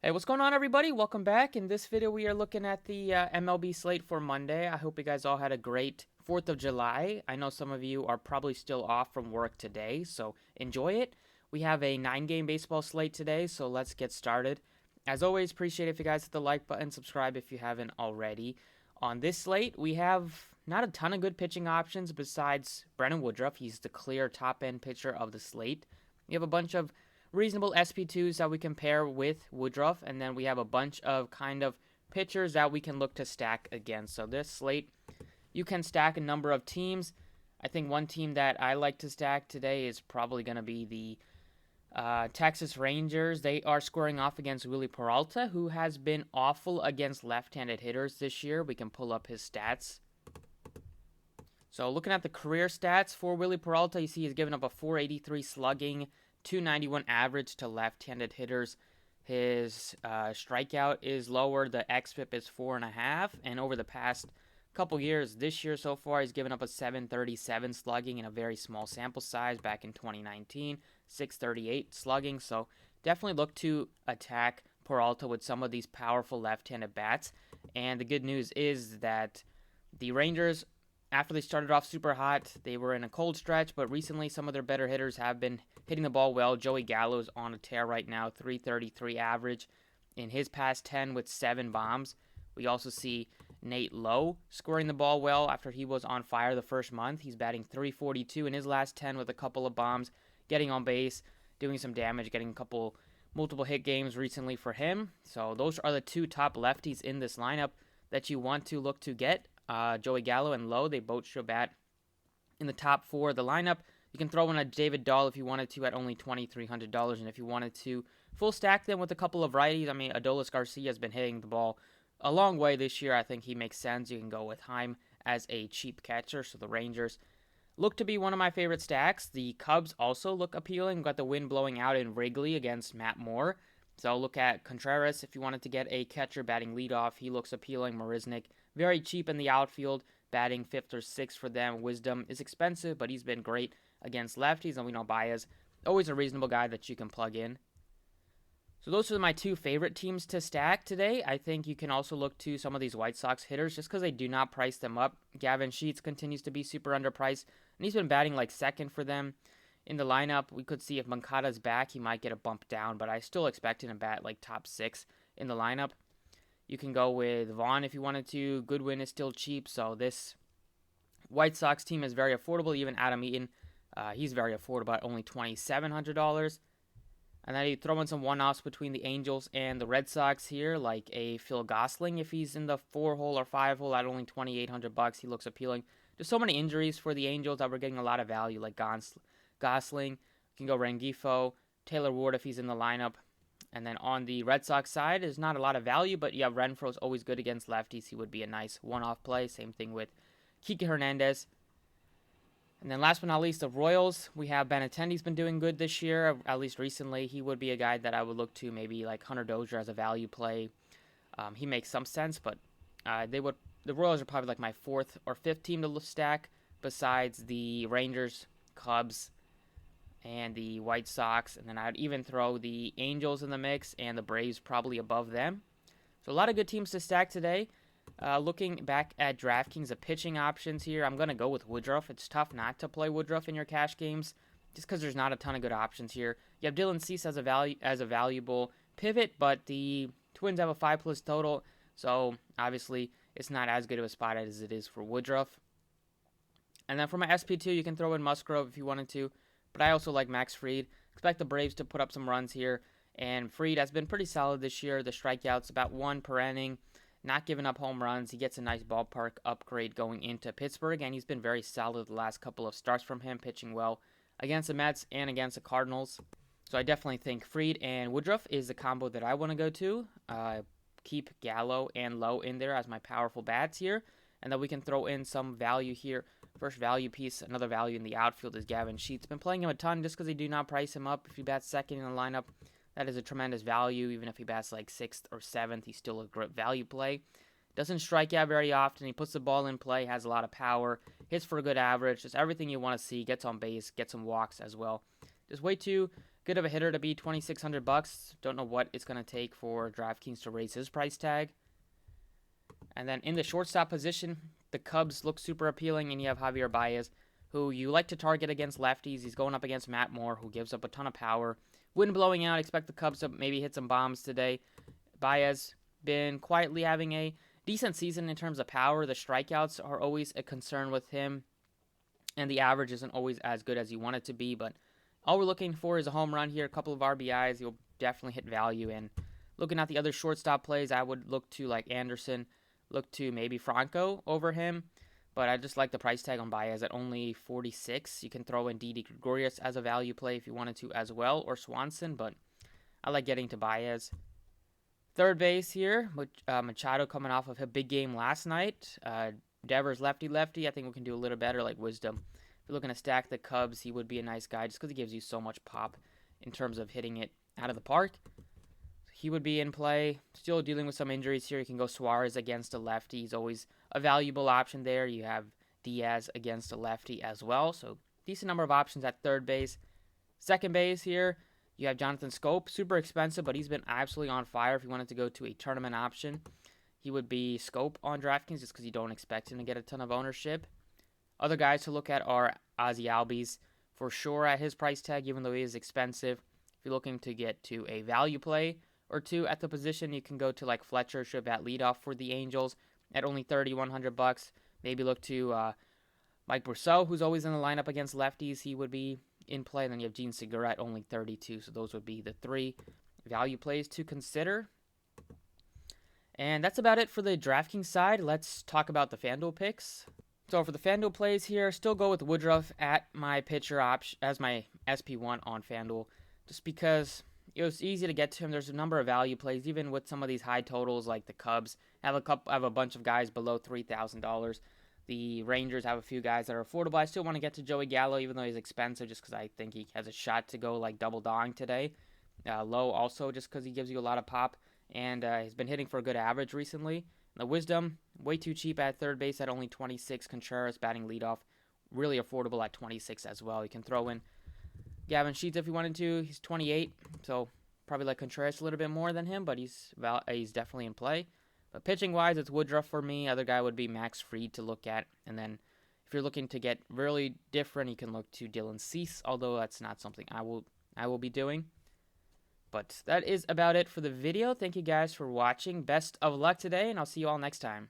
Hey, what's going on, everybody? Welcome back. In this video, we are looking at the MLB slate for Monday. I hope you guys all had a great 4th of July. I know some of you are probably still off from work today, so enjoy it. We have a 9-game baseball slate today, so let's get started. As always, appreciate it if you guys hit the like button, subscribe if you haven't already. On this slate, we have not a ton of good pitching options besides Brennan Woodruff. He's the clear top-end pitcher of the slate. We have a bunch of reasonable SP2s that we can pair with Woodruff, and then we have a bunch of kind of pitchers that we can look to stack against. So this slate, you can stack a number of teams. I think one team that I like to stack today is probably going to be the Texas Rangers. They are squaring off against Willie Peralta, who has been awful against left-handed hitters this year. We can pull up his stats. So looking at the career stats for Willie Peralta, you see he's given up a 483 slugging, 291 average to left-handed hitters. His strikeout is lower. The xFIP is 4.5. And over the past couple years, this year so far, he's given up a 737 slugging in a very small sample size back in 2019, 638 slugging. So definitely look to attack Peralta with some of these powerful left-handed bats. And the good news is that the Rangers, after they started off super hot, they were in a cold stretch, but recently some of their better hitters have been hitting the ball well. Joey Gallo is on a tear right now, 333 average in his past 10 with 7 bombs. We also see Nate Lowe scoring the ball well after he was on fire the first month. He's batting 342 in his last 10 with a couple of bombs, getting on base, doing some damage, getting a couple multiple hit games recently for him. So those are the two top lefties in this lineup that you want to look to get. Joey Gallo and Lowe, they both should bat in the top 4 of the lineup. You can throw in a David Dahl if you wanted to at only $2,300, and if you wanted to full stack them with a couple of righties, I mean, Adolis Garcia has been hitting the ball a long way this year. I think he makes sense. You can go with Heim as a cheap catcher, so the Rangers look to be one of my favorite stacks. The Cubs also look appealing. We've got the wind blowing out in Wrigley against Matt Moore. So I'll look at Contreras if you wanted to get a catcher batting leadoff. He looks appealing. Marisnik, very cheap in the outfield, batting 5th or 6th for them. Wisdom is expensive, but he's been great against lefties. And we know Baez, always a reasonable guy that you can plug in. So those are my two favorite teams to stack today. I think you can also look to some of these White Sox hitters just because they do not price them up. Gavin Sheets continues to be super underpriced, and he's been batting like 2nd for them in the lineup. We could see if Moncada's back, he might get a bump down, but I still expect him to bat like top 6 in the lineup. You can go with Vaughn if you wanted to. Goodwin is still cheap, so this White Sox team is very affordable. Even Adam Eaton, he's very affordable at only $2,700. And then you throw in some one-offs between the Angels and the Red Sox here, like a Phil Gosling if he's in the 4-hole or 5-hole at only $2,800. He looks appealing. There's so many injuries for the Angels that we're getting a lot of value, like Gosling. You can go Rengifo, Taylor Ward if he's in the lineup. And then on the Red Sox side, there's not a lot of value, but yeah, Renfroe's always good against lefties. He would be a nice one-off play. Same thing with Kike Hernandez. And then last but not least, the Royals. We have Benintendi's been doing good this year, at least recently. He would be a guy that I would look to, maybe like Hunter Dozier as a value play. He makes some sense, but the Royals are probably like my 4th or 5th team to stack, besides the Rangers, Cubs, and the White Sox. And then I'd even throw the Angels in the mix and the Braves probably above them. So a lot of good teams to stack today. Looking back at DraftKings, the pitching options here, I'm going to go with Woodruff. It's tough not to play Woodruff in your cash games just because there's not a ton of good options here. You have Dylan Cease as a valuable pivot, but the Twins have a 5+ total, so obviously it's not as good of a spot as it is for Woodruff. And then for my SP2, you can throw in Musgrove if you wanted to, but I also like Max Fried. Expect the Braves to put up some runs here, and Fried has been pretty solid this year. The strikeouts about 1 per inning. Not giving up home runs. He gets a nice ballpark upgrade going into Pittsburgh, and he's been very solid the last couple of starts from him, pitching well against the Mets and against the Cardinals. So I definitely think Fried and Woodruff is the combo that I want to go to. Keep Gallo and Lowe in there as my powerful bats here, and then we can throw in some value here. First value piece, another value in the outfield is Gavin Sheets. Been playing him a ton just because they do not price him up. If he bats 2nd in the lineup, that is a tremendous value. Even if he bats like 6th or 7th, he's still a great value play. Doesn't strike out very often. He puts the ball in play, has a lot of power, hits for a good average. Just everything you want to see. Gets on base, gets some walks as well. Just way too Good of a hitter to be 2,600 bucks. Don't know what it's going to take for DraftKings to raise his price tag. And then in the shortstop position, the Cubs look super appealing, and you have Javier Baez, who you like to target against lefties. He's going up against Matt Moore, who gives up a ton of power. Wind blowing out. Expect the Cubs to maybe hit some bombs today. Baez been quietly having a decent season in terms of power. The strikeouts are always a concern with him, and the average isn't always as good as you want it to be, but all we're looking for is a home run here, a couple of RBIs. You'll definitely hit value. And looking at the other shortstop plays, I would look to like Anderson, look to maybe Franco over him. But I just like the price tag on Baez at only 46. You can throw in Didi Gregorius as a value play if you wanted to as well, or Swanson, but I like getting to Baez. Third base here, Machado coming off of a big game last night. Devers lefty-lefty. I think we can do a little better like Wisdom. If you're looking to stack the Cubs, he would be a nice guy just because he gives you so much pop in terms of hitting it out of the park. He would be in play. Still dealing with some injuries here. You can go Suarez against a lefty. He's always a valuable option there. You have Diaz against a lefty as well. So decent number of options at third base. Second base here, you have Jonathan Scope. Super expensive, but he's been absolutely on fire. If you wanted to go to a tournament option, he would be Scope on DraftKings just because you don't expect him to get a ton of ownership. Other guys to look at are Ozzy Albies for sure at his price tag, even though he is expensive. If you're looking to get to a value play or two at the position, you can go to like Fletcher, should bat leadoff for the Angels at only 3,100 bucks. Maybe look to Mike Brousseau, who's always in the lineup against lefties. He would be in play. And then you have Gene Segura at only 32. So those would be the three value plays to consider. And that's about it for the DraftKings side. Let's talk about the FanDuel picks. So for the FanDuel plays here, still go with Woodruff at my pitcher option as my SP1 on FanDuel, just because it was easy to get to him. There's a number of value plays, even with some of these high totals like the Cubs have a bunch of guys below $3,000. The Rangers have a few guys that are affordable. I still want to get to Joey Gallo, even though he's expensive, just because I think he has a shot to go like double dong today. Low also, just because he gives you a lot of pop, and he's been hitting for a good average recently. The Wisdom, way too cheap at third base at only 26. Contreras batting leadoff, really affordable at 26 as well. You can throw in Gavin Sheets if you wanted to. He's 28, so probably like Contreras a little bit more than him, but he's definitely in play. But pitching-wise, it's Woodruff for me. Other guy would be Max Fried to look at. And then if you're looking to get really different, you can look to Dylan Cease, although that's not something I will be doing. But that is about it for the video. Thank you guys for watching. Best of luck today, and I'll see you all next time.